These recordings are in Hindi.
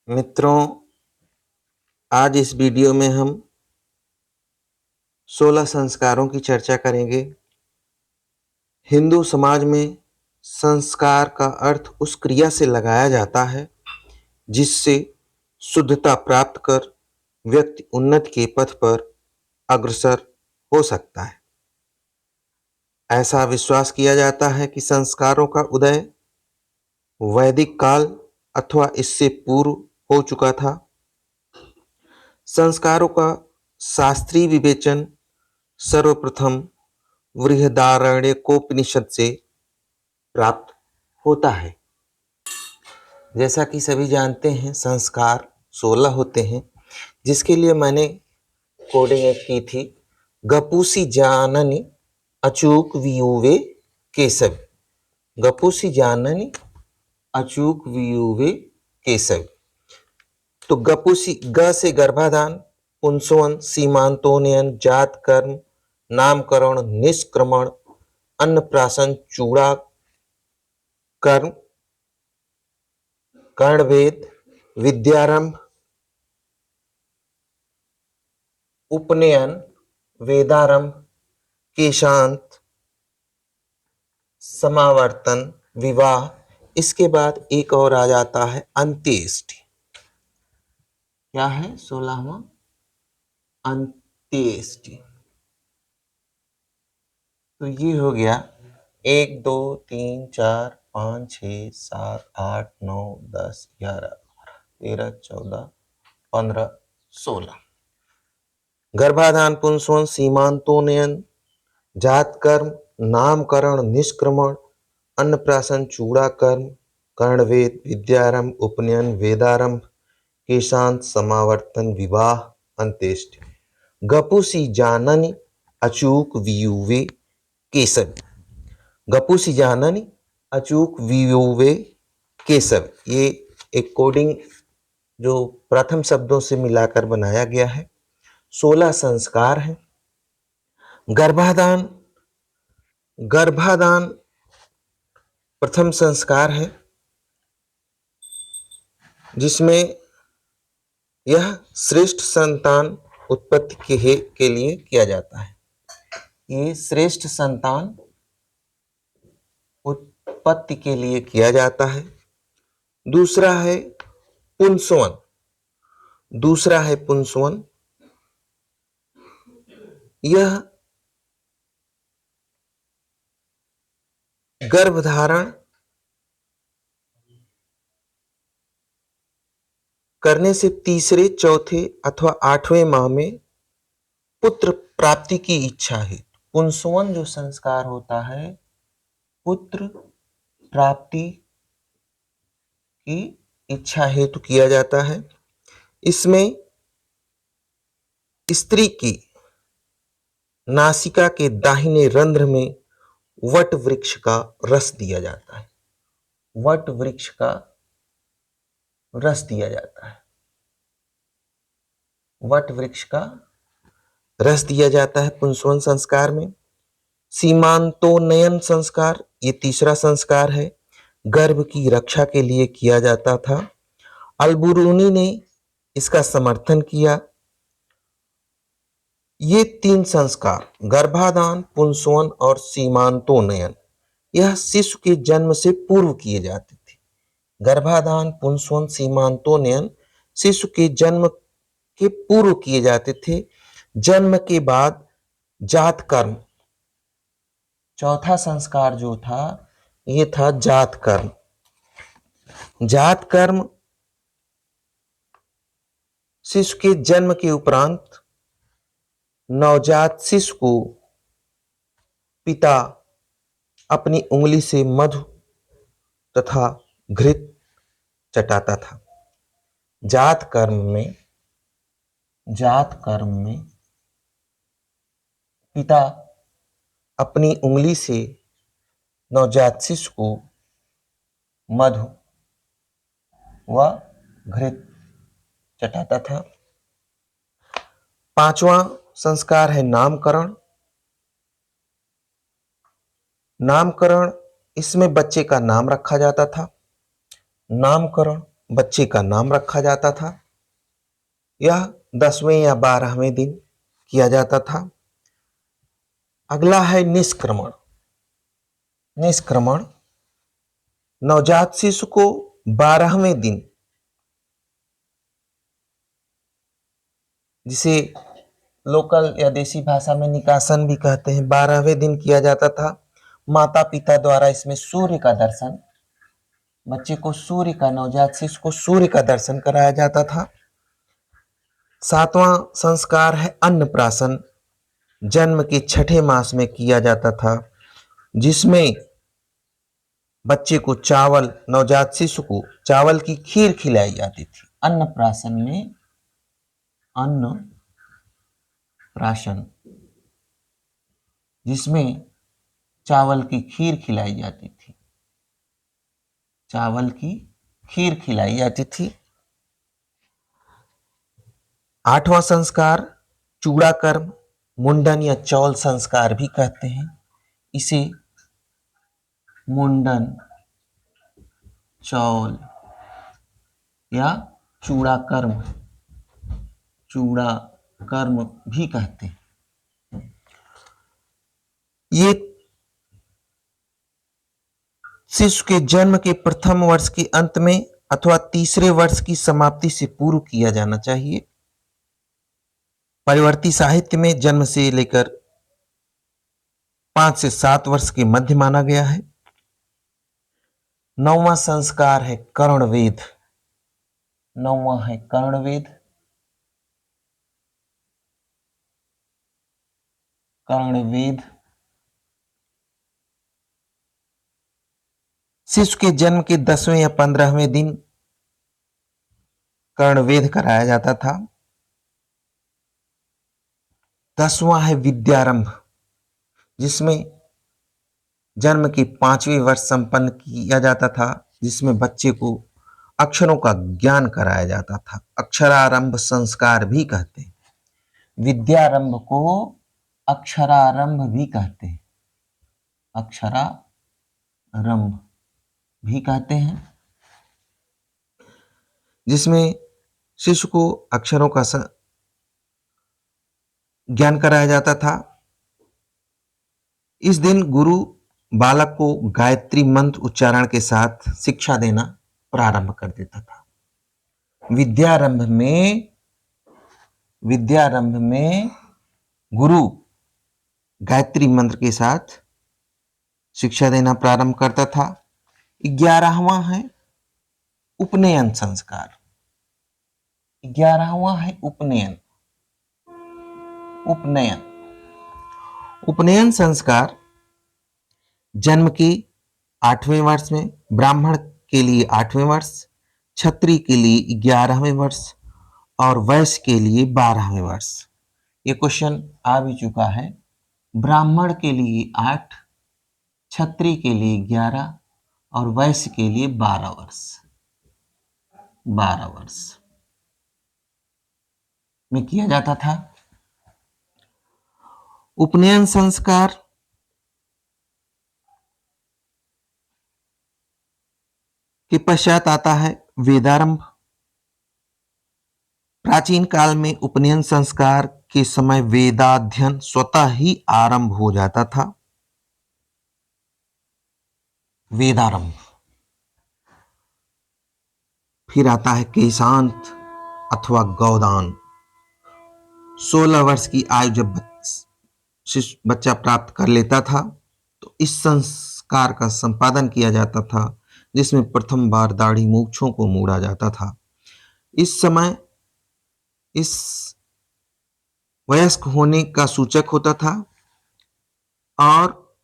मित्रों, आज इस वीडियो में हम 16 संस्कारों की चर्चा करेंगे। हिंदू समाज में संस्कार का अर्थ उस क्रिया से लगाया जाता है जिससे शुद्धता प्राप्त कर व्यक्ति उन्नति के पथ पर अग्रसर हो सकता है। ऐसा विश्वास किया जाता है कि संस्कारों का उदय वैदिक काल अथवा इससे पूर्व हो चुका था। संस्कारों का शास्त्रीय विवेचन सर्वप्रथम बृहदारण्यकोपनिषद से प्राप्त होता है। जैसा कि सभी जानते हैं, संस्कार 16 होते हैं, जिसके लिए मैंने कोडिंग एक की थी। गपुसी जाननी अचूक वियुवे केशव। गपुसी जाननी अचूक वियुवे केशव। तो गपुसी ग से गर्भाधान, पुंसवन, सीमांतोनयन, जात कर्म, नामकरण, निष्क्रमण, अन्नप्राशन, चूड़ा कर्म, कर्णवेद, विद्यारंभ, उपनयन, वेदारंभ, केशांत, समावर्तन, विवाह। इसके बाद एक और आ जाता है अंत्येष्टि। क्या है 16वां? अंत्येष्टि। तो ये हो गया 1 2 3 4 5 6 7 8 9 10 11 13 14 15 16। गर्भाधान, पुंसवन, सीमांतोनयन, जात कर्म, नामकरण, निष्क्रमण, अन्नप्राशन, चूड़ा कर्म, कर्णवेद, विद्यारंभ, उपनयन, वेदारंभ, केशांत, समावर्तन, विवाह, अंत्येष्टि। गपुसी जाननी अचूक वियुवे केशव। गपुसी जाननी अचूक वियुवे केशव। ये एक कोडिंग जो प्रथम शब्दों से मिलाकर बनाया गया है। 16 संस्कार हैं। गर्भाधान प्रथम संस्कार है, जिसमें यह श्रेष्ठ संतान उत्पत्ति के लिए किया जाता है। ये श्रेष्ठ संतान उत्पत्ति के लिए किया जाता है। दूसरा है पुंसवन। यह गर्भधारण करने से तीसरे, चौथे अथवा 8वें माह में पुत्र प्राप्ति की इच्छा है। पुंसवन जो संस्कार होता है, पुत्र प्राप्ति की इच्छा हेतु किया जाता है। इसमें स्त्री की नासिका के दाहिने रंध्र में वट वृक्ष का रस दिया जाता है। वट वृक्ष का रस दिया जाता है। वट वृक्ष का रस दिया जाता है पुंसवन संस्कार में। सीमांतोनयन संस्कार, ये तीसरा संस्कार है, गर्भ की रक्षा के लिए किया जाता था। अलबुरूनी ने इसका समर्थन किया। ये 3 संस्कार, गर्भाधान, पुंसवन और सीमांतोनयन, यह शिशु के जन्म से पूर्व किए जाते थे। गर्भाधान, पुंसवन, सीमांतोनयन शिशु के जन्म के पूर्व किए जाते थे। जन्म के बाद जात कर्म, चौथा संस्कार जो था, ये था जात कर्म। जात कर्म शिशु के जन्म के उपरांत नवजात शिशु को पिता अपनी उंगली से मधु तथा घृत चटाता था। जात कर्म में पिता अपनी उंगली से नवजात शिशु को मधु व घृत चटाता था। 5वां संस्कार है नामकरण। नामकरण, इसमें बच्चे का नाम रखा जाता था। नामकरण बच्चे का नाम रखा जाता था। यह 10वें या 12वें दिन किया जाता था। अगला है निष्क्रमण। निष्क्रमण नवजात शिशु को 12वें दिन, जिसे लोकल या देसी भाषा में निकासन भी कहते हैं, 12वें दिन किया जाता था। माता पिता द्वारा इसमें सूर्य का दर्शन, बच्चे को सूर्य का, नवजात शिशु को सूर्य का दर्शन कराया जाता था। 7वां संस्कार है अन्नप्राशन। जन्म के 6ठे मास में किया जाता था, जिसमें बच्चे को चावल, नवजात शिशु को चावल की खीर खिलाई जाती थी। अन्नप्राशन में, अन्न प्राशन, जिसमें चावल की खीर खिलाई जाती थी। चावल की खीर खिलाई जाती थी। 8वां संस्कार चूड़ा कर्म, मुंडन या चौल संस्कार भी कहते हैं। इसे मुंडन, चौल या चूड़ा कर्म, चूड़ा कर्म भी कहते हैं। ये शिशु के जन्म के प्रथम वर्ष के अंत में अथवा तीसरे वर्ष की समाप्ति से पूर्व किया जाना चाहिए। परिवर्ती साहित्य में जन्म से लेकर 5 से 7 वर्ष के मध्य माना गया है। 9वां संस्कार है कर्णवेद। 9वां है कर्णवेद। कर्णवेद शिशु के जन्म के 10वें या 15वें दिन कर्णवेद कराया जाता था। 10वां है विद्यारंभ, जिसमें जन्म के 5वें वर्ष संपन्न किया जाता था, जिसमें बच्चे को अक्षरों का ज्ञान कराया जाता था। अक्षरारंभ संस्कार भी कहते हैं। विद्यारंभ को अक्षरारंभ भी कहते हैं। अक्षरारंभ भी कहते हैं, जिसमें शिशु को अक्षरों का ज्ञान कराया जाता था। इस दिन गुरु बालक को गायत्री मंत्र उच्चारण के साथ शिक्षा देना प्रारंभ कर देता था। विद्यारंभ में गुरु गायत्री मंत्र के साथ शिक्षा देना प्रारंभ करता था। 11वां है उपनयन संस्कार। 11वां है उपनयन। उपनयन संस्कार जन्म के 8वें वर्ष में, ब्राह्मण के लिए 8वें वर्ष, क्षत्रिय के लिए 11वें वर्ष और वैश्य के लिए 12वें वर्ष। ये क्वेश्चन आ भी चुका है। ब्राह्मण के लिए 8, क्षत्रिय के लिए 11 और वैश्य के लिए 12 वर्ष। 12 वर्ष में किया जाता था। उपनयन संस्कार के पश्चात आता है वेदारंभ। प्राचीन काल में उपनयन संस्कार के समय वेदाध्ययन स्वतः ही आरंभ हो जाता था। वेदारंभ। फिर आता है केशांत अथवा गौदान। 16 वर्ष की आयु जब बच्चा प्राप्त कर लेता था, तो इस संस्कार का संपादन किया जाता था, जिसमें प्रथम बार दाढ़ी मूंछों को मोड़ा जाता था। इस समय इस वयस्क होने का सूचक होता था और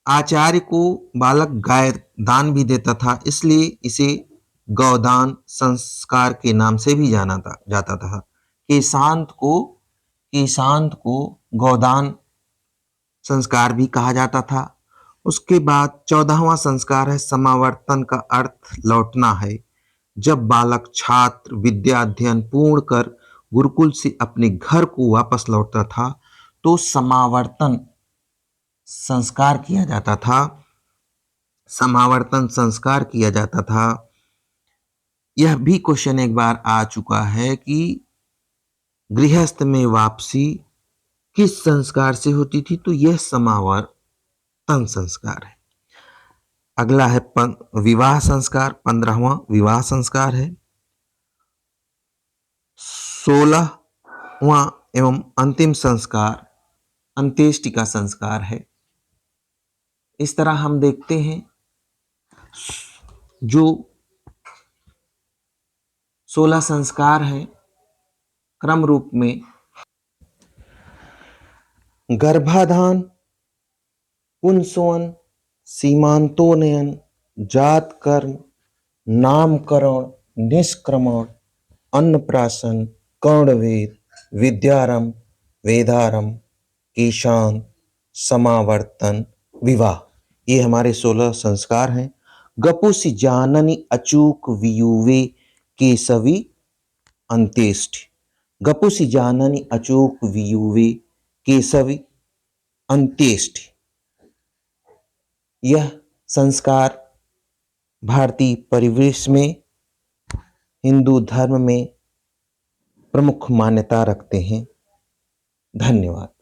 आचार्य को बालक गाय दान भी देता था, इसलिए इसे गौदान संस्कार के नाम से भी जाना जाता था। केशांत को गौदान संस्कार भी कहा जाता था। उसके बाद 14वां संस्कार है समावर्तन का अर्थ लौटना है। जब बालक छात्र विद्या अध्ययन पूर्ण कर गुरुकुल से अपने घर को वापस लौटता था, तो समावर्तन संस्कार किया जाता था। समावर्तन संस्कार किया जाता था। यह भी क्वेश्चन एक बार आ चुका है कि गृहस्थ में वापसी किस संस्कार से होती थी, तो यह समावर्तन संस्कार है। अगला है विवाह संस्कार, 15वां विवाह संस्कार है। 16वां एवं अंतिम संस्कार अंत्येष्टि का संस्कार है। इस तरह हम देखते हैं जो 16 संस्कार हैं क्रम रूप में गर्भाधान, पुंसवन, सीमांतोन्नयन, जात कर्म, नामकरण, निष्क्रमण, अन्नप्राशन, कर्णवेद, विद्यारंभ, वेदारंभ, ईशान, समावर्तन, विवाह, ये हमारे 16 संस्कार हैं। गपुसी जाननी अचूक वियुवे केसवी अंत्येष्टि। गपुसी जाननी अचूक वियुवे केसवी अंत्येष्टि। यह संस्कार भारतीय परिवेश में हिंदू धर्म में प्रमुख मान्यता रखते हैं। धन्यवाद।